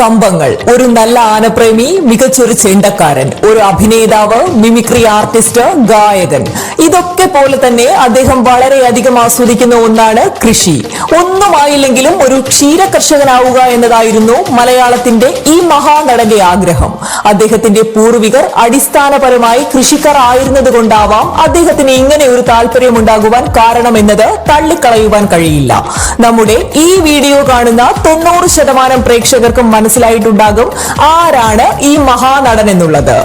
കമ്പങ്ങൾ, ഒരു നല്ല ആനപ്രേമി, മികച്ചൊരു ചെണ്ടക്കാരൻ, ഒരു അഭിനേതാവ്, മിമിക്രി ആർട്ടിസ്റ്റ്, ഗായകൻ. ഇതൊക്കെ പോലെ തന്നെ അദ്ദേഹം വളരെയധികം ആസ്വദിക്കുന്ന ഒന്നാണ് കൃഷി. ഒന്നുമായില്ലെങ്കിലും ഒരു ക്ഷീര കർഷകനാവുക എന്നതായിരുന്നു മലയാളത്തിന്റെ ഈ മഹാനടന്റെ ആഗ്രഹം. അദ്ദേഹത്തിന്റെ പൂർവികർ അടിസ്ഥാനപരമായി കൃഷിക്കാർ ആയിരുന്നത് കൊണ്ടാവാം അദ്ദേഹത്തിന് ഇങ്ങനെ ഒരു താല്പര്യമുണ്ടാകുവാൻ കാരണമെന്നത് തള്ളിക്കളയുവാൻ കഴിയില്ല. നമ്മുടെ ഈ വീഡിയോ കാണുന്ന 90% പ്രേക്ഷകർക്കും മനസ്സിലായിട്ടുണ്ടാകും ആരാണ് ഈ മഹാനടൻ എന്നുള്ളത്.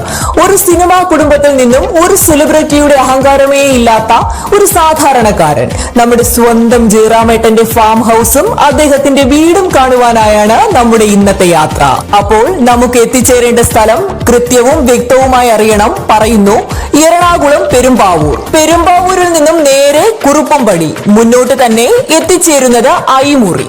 ഒരു സിനിമാ കുടുംബത്തിൽ നിന്നും ഒരു സെലിബ്രിറ്റിയുടെ അഹങ്കാരമേ ഇല്ലാത്ത ഒരു സാധാരണക്കാരൻ. നമ്മുടെ സ്വന്തം ജയറാമേട്ടന്റെ ഫാം ഹൗസും അദ്ദേഹത്തിന്റെ വീടും കാണുവാനായാണ് നമ്മുടെ ഇന്നത്തെ യാത്ര. അപ്പോൾ നമുക്ക് എത്തിച്ചേരേണ്ട സ്ഥലം കൃത്യവും വ്യക്തവുമായി അറിയണം. പറയുന്നു, എറണാകുളം പെരുമ്പാവൂർ. പെരുമ്പാവൂരിൽ നിന്നും നേരെ കുറുപ്പംപടി മുന്നോട്ട് തന്നെ എത്തിച്ചേരുന്നത് ഐമുറി.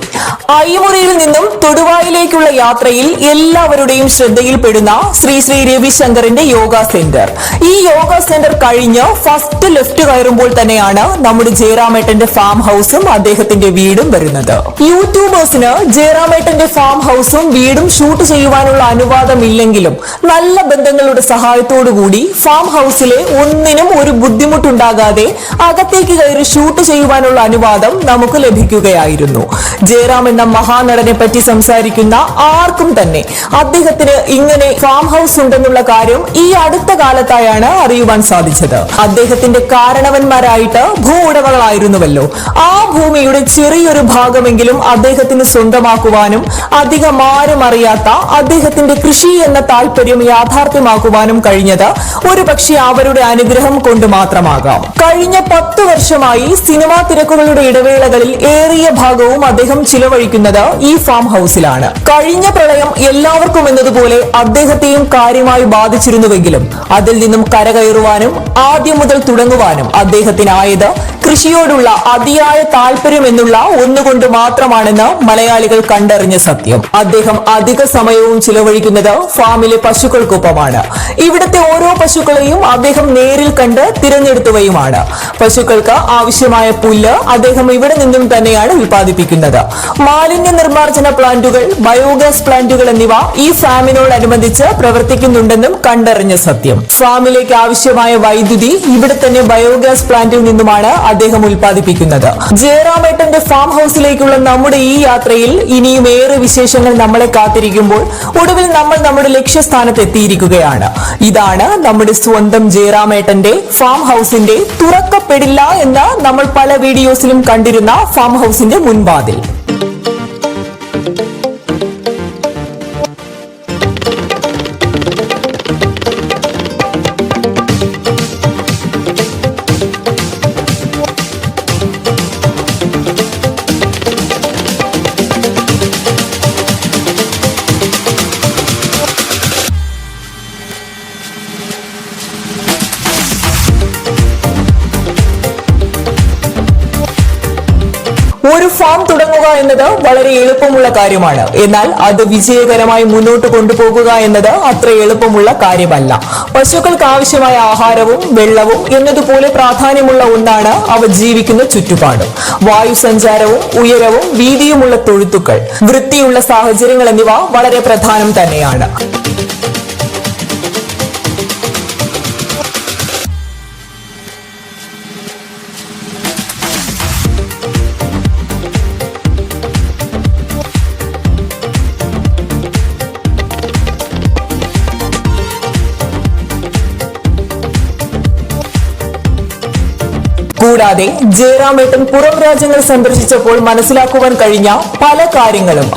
ഐമുറിയിൽ നിന്നും തൊടുവായിലേക്കുള്ള യാത്രയിൽ എല്ലാവരുടെയും ശ്രദ്ധയിൽപ്പെടുന്ന ശ്രീ ശ്രീ രവിശങ്കറിന്റെ യോഗ സെന്റർ. ഈ യോഗ സെന്റർ കഴിഞ്ഞ് ഫസ്റ്റ് ലെഫ്റ്റ് കയറുമ്പോൾ തന്നെയാണ് നമ്മുടെ ജയറാമേട്ടന്റെ ഫാം ഹൗസും അദ്ദേഹത്തിന്റെ വീടും വരുന്നത്. യൂട്യൂബേഴ്സിന് ജയറാമേട്ടന്റെ ഫാം ഹൗസും വീടും ഷൂട്ട് ചെയ്യുവാനുള്ള അനുവാദമില്ലെങ്കിലും നല്ല ബന്ധങ്ങളുടെ സഹായത്തോടുകൂടി ഫാം ഹൗസിലെ ഒന്നിനും ഒരു ബുദ്ധിമുട്ടുണ്ടാകാതെ അകത്തേക്ക് കയറി ഷൂട്ട് ചെയ്യുവാനുള്ള അനുവാദം നമുക്ക് ലഭിക്കുകയായിരുന്നു. ജയറാം എന്ന മഹാനടനെ പറ്റി സംസാരിക്കുന്ന ആർക്കും തന്നെ അദ്ദേഹത്തിന് ഇങ്ങനെ ഫാം ഹൗസ് ഉണ്ടെന്നുള്ള കാര്യം ഈ അടുത്ത കാലത്തായാണ് അറിയുവാൻ സാധിച്ചത്. അദ്ദേഹത്തിന്റെ കാരണവന്മാരായിട്ട് ഭൂ ഉടമകളായിരുന്നുവല്ലോ. ആ ഭൂമിയുടെ ചെറിയൊരു ഭാഗമെങ്കിലും അദ്ദേഹത്തിന് സ്വന്തമാക്കുവാനും അധികം ആരും അറിയാത്ത അദ്ദേഹത്തിന്റെ കൃഷി എന്ന താല്പര്യം യാഥാർത്ഥ്യമാക്കുവാനും കഴിഞ്ഞത് ഒരുപക്ഷെ അവരുടെ അനുഗ്രഹം കൊണ്ട് മാത്രമാകാം. കഴിഞ്ഞ 10 വർഷമായി സിനിമാ തിരക്കുകളുടെ ഇടവേളകളിൽ ഏറിയ ഭാഗവും അദ്ദേഹം ചിലവഴിക്കുന്നത് ഈ ഫാം ഹൗസിലാണ്. കഴിഞ്ഞ പ്രളയം എല്ലാവർക്കും എന്നതുപോലെ അദ്ദേഹത്തെയും കാര്യമായി ബാധിച്ചിരുന്നുവെങ്കിലും അതിൽ നിന്നും കരകയറുവാനും ആദ്യം മുതൽ തുടങ്ങുവാനും അദ്ദേഹത്തിനായത് കൃഷിയോടുള്ള അതിയായ താല്പര്യം എന്നുള്ള ഒന്നുകൊണ്ട് മാത്രമാണെന്ന് മലയാളികൾ കണ്ടറിഞ്ഞ സത്യം. അദ്ദേഹം അധിക സമയവും ചിലവഴിക്കുന്നത് ഫാമിലെ പശുക്കൾക്കൊപ്പമാണ്. ഇവിടുത്തെ ഓരോ പശുക്കളെയും അദ്ദേഹം നേരിൽ കണ്ട് തിരഞ്ഞെടുത്തവയുമാണ്. പശുക്കൾക്ക് ആവശ്യമായ പുല്ല് അദ്ദേഹം ഇവിടെ നിന്നും തന്നെയാണ് ഉൽപ്പാദിപ്പിക്കുന്നത്. മാലിന്യ നിർമ്മാർജ്ജന പ്ലാന്റുകൾ, ബയോഗ്യാസ് പ്ലാന്റുകൾ എന്നിവ ഈ ഫാമിനോടനുബന്ധിച്ച് പ്രവർത്തിക്കുന്നുണ്ടെന്നും കണ്ടറിഞ്ഞ സത്യം. ഫാമിലേക്ക് ആവശ്യമായ വൈദ്യുതി ഇവിടെ തന്നെ ബയോഗ്യാസ് പ്ലാന്റിൽ നിന്നുമാണ് അദ്ദേഹം ഉൽപ്പാദിപ്പിക്കുന്നത്. ജയറാമേട്ടന്റെ ഫാം ഹൗസിലേക്കുള്ള നമ്മുടെ ഈ യാത്രയിൽ ഇനിയും ഏറെ വിശേഷങ്ങൾ നമ്മളെ കാത്തിരിക്കുമ്പോൾ ഒടുവിൽ നമ്മൾ നമ്മുടെ ലക്ഷ്യസ്ഥാനത്ത് എത്തിയിരിക്കുകയാണ്. ഇതാണ് നമ്മുടെ സ്വന്തം ജയറാമേട്ടന്റെ ഫാം ഹൗസിന്റെ തുറക്കപ്പെടില്ല എന്ന് നമ്മൾ പല വീഡിയോസിലും കണ്ടിരുന്ന ഫാം ഹൗസിന്റെ മുൻവാതിൽ. ഒരു ഫാം തുടങ്ങുക എന്നത് വളരെ എളുപ്പമുള്ള കാര്യമാണ്. എന്നാൽ അത് വിജയകരമായി മുന്നോട്ട് കൊണ്ടുപോകുക എന്നത് അത്ര എളുപ്പമുള്ള കാര്യമല്ല. പശുക്കൾക്ക് ആവശ്യമായ ആഹാരവും വെള്ളവും എന്നതുപോലെ പ്രാധാന്യമുള്ള ഒന്നാണ് അവ ജീവിക്കുന്ന ചുറ്റുപാടും. വായുസഞ്ചാരവും ഉയരവും വീതിയുമുള്ള തൊഴുത്തുകൾ, വൃത്തിയുള്ള സാഹചര്യങ്ങൾ എന്നിവ വളരെ പ്രധാനം തന്നെയാണ്. കൂടാതെ ജയറാമേട്ടൻ പുറം രാജ്യങ്ങൾ സന്ദർശിച്ചപ്പോൾ മനസ്സിലാക്കുവാൻ കഴിഞ്ഞ പല കാര്യങ്ങളും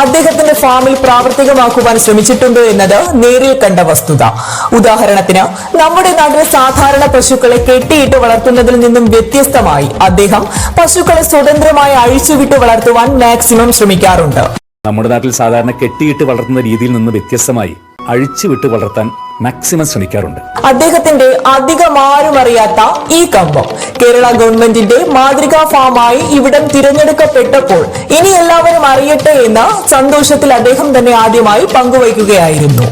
അദ്ദേഹത്തിന്റെ ഫാമിൽ പ്രാവർത്തികമാക്കുവാൻ ശ്രമിച്ചിട്ടുണ്ട് എന്നത് നേരിൽ കണ്ട വസ്തുത. ഉദാഹരണത്തിന്, നമ്മുടെ നാട്ടിലെ സാധാരണ പശുക്കളെ കെട്ടിയിട്ട് വളർത്തുന്നതിൽ നിന്നും വ്യത്യസ്തമായി അദ്ദേഹം പശുക്കളെ സ്വതന്ത്രമായി അഴിച്ചുവിട്ട് വളർത്തുവാൻ മാക്സിമം ശ്രമിക്കാറുണ്ട്. നമ്മുടെ നാട്ടിൽ സാധാരണ കെട്ടിയിട്ട് വളർത്തുന്ന രീതിയിൽ നിന്ന് വ്യത്യസ്തമായി അഴിച്ചുവിട്ട് വളർത്താൻ മാക്സിമം ശ്രമിക്കാറുണ്ട്. അദ്ദേഹത്തിന്റെ അധികം ആരും അറിയാത്ത ഈ കമ്പം കേരള ഗവൺമെന്റിന്റെ മാതൃകാ ഫാമായി ഇവിടം തിരഞ്ഞെടുക്കപ്പെട്ടപ്പോൾ ഇനി എല്ലാവരും അറിയട്ടെ എന്ന സന്തോഷത്തിൽ അദ്ദേഹം തന്നെ ആദ്യമായി പങ്കുവയ്ക്കുകയായിരുന്നു.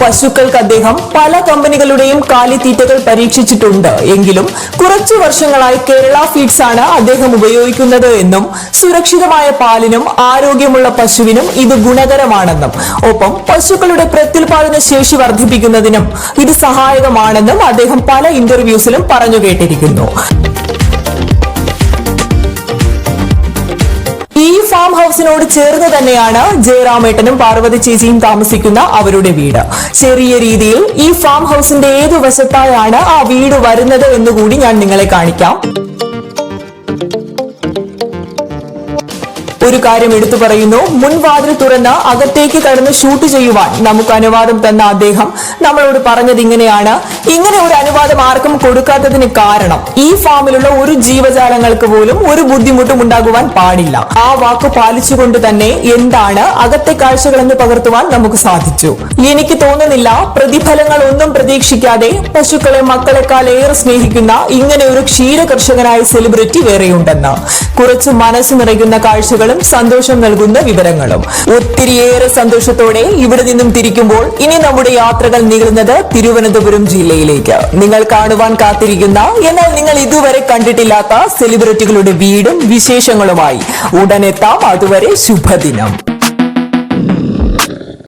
പശുക്കൾക്ക് അദ്ദേഹം പല കമ്പനികളുടെയും കാലിത്തീറ്റകൾ പരീക്ഷിച്ചിട്ടുണ്ട് എങ്കിലും കുറച്ചു വർഷങ്ങളായി കേരള ഫീഡ്സ് ആണ് അദ്ദേഹം ഉപയോഗിക്കുന്നത് എന്നും സുരക്ഷിതമായ പാലിനും ആരോഗ്യമുള്ള പശുവിനും ഇത് ഗുണകരമാണെന്നും ഒപ്പം പശുക്കളുടെ പ്രത്യുൽപാദന ശേഷി വർദ്ധിപ്പിക്കുന്നതിനും ഇത് സഹായകമാണെന്നും അദ്ദേഹം പല ഇന്റർവ്യൂസിലും പറഞ്ഞു കേട്ടിരിക്കുന്നു. ഈ ഫാം ഹൌസിനോട് ചേർന്ന് തന്നെയാണ് ജയറാമേട്ടനും പാർവതി ചേച്ചിയും താമസിക്കുന്ന അവരുടെ വീട്. ചെറിയ രീതിയിൽ ഈ ഫാം ഹൌസിന്റെ ഏതു വശത്തായാണ് ആ വീട് വരുന്നത് എന്നുകൂടി ഞാൻ നിങ്ങളെ കാണിക്കാം. ഒരു കാര്യം എടുത്തു പറയുന്നു, മുൻവാതിൽ തുറന്ന് അകത്തേക്ക് കടന്ന് ഷൂട്ട് ചെയ്യുവാൻ നമുക്ക് അനുവാദം തന്ന അദ്ദേഹം നമ്മളോട് പറഞ്ഞത് ഇങ്ങനെയാണ്: ഇങ്ങനെ ഒരു അനുവാദം ആർക്കും കൊടുക്കാത്തതിന് കാരണം ഈ ഫാമിലുള്ള ഒരു ജീവജാലങ്ങൾക്ക് പോലും ഒരു ബുദ്ധിമുട്ടും ഉണ്ടാകുവാൻ പാടില്ല. ആ വാക്ക് പാലിച്ചുകൊണ്ട് തന്നെ എന്താണ് അകത്തെ കാഴ്ചകളെന്ന് പകർത്തുവാൻ നമുക്ക് സാധിച്ചു. എനിക്ക് തോന്നുന്നില്ല പ്രതിഫലങ്ങൾ ഒന്നും പ്രതീക്ഷിക്കാതെ പശുക്കളെ മക്കളെക്കാൾ ഏറെ സ്നേഹിക്കുന്ന ഇങ്ങനെ ഒരു ക്ഷീര കർഷകനായ സെലിബ്രിറ്റി വേറെയുണ്ടെന്ന്. കുറച്ച് മനസ്സ് നിറയ്ക്കുന്ന കാഴ്ചകളും സന്തോഷം നൽകുന്ന വിവരങ്ങളും. ഒത്തിരിയേറെ സന്തോഷത്തോടെ ഇവിടെ നിന്നും തിരിക്കുമ്പോൾ ഇനി നമ്മുടെ യാത്രകൾ നീളുന്നത് തിരുവനന്തപുരം ജില്ലയിലേക്ക്. നിങ്ങൾ കാണുവാൻ കാത്തിരിക്കുന്ന, എന്നാൽ നിങ്ങൾ ഇതുവരെ കണ്ടിട്ടില്ലാത്ത സെലിബ്രിറ്റികളുടെ വീടും വിശേഷങ്ങളുമായി ഉടനെത്താം. അതുവരെ ശുഭദിനം.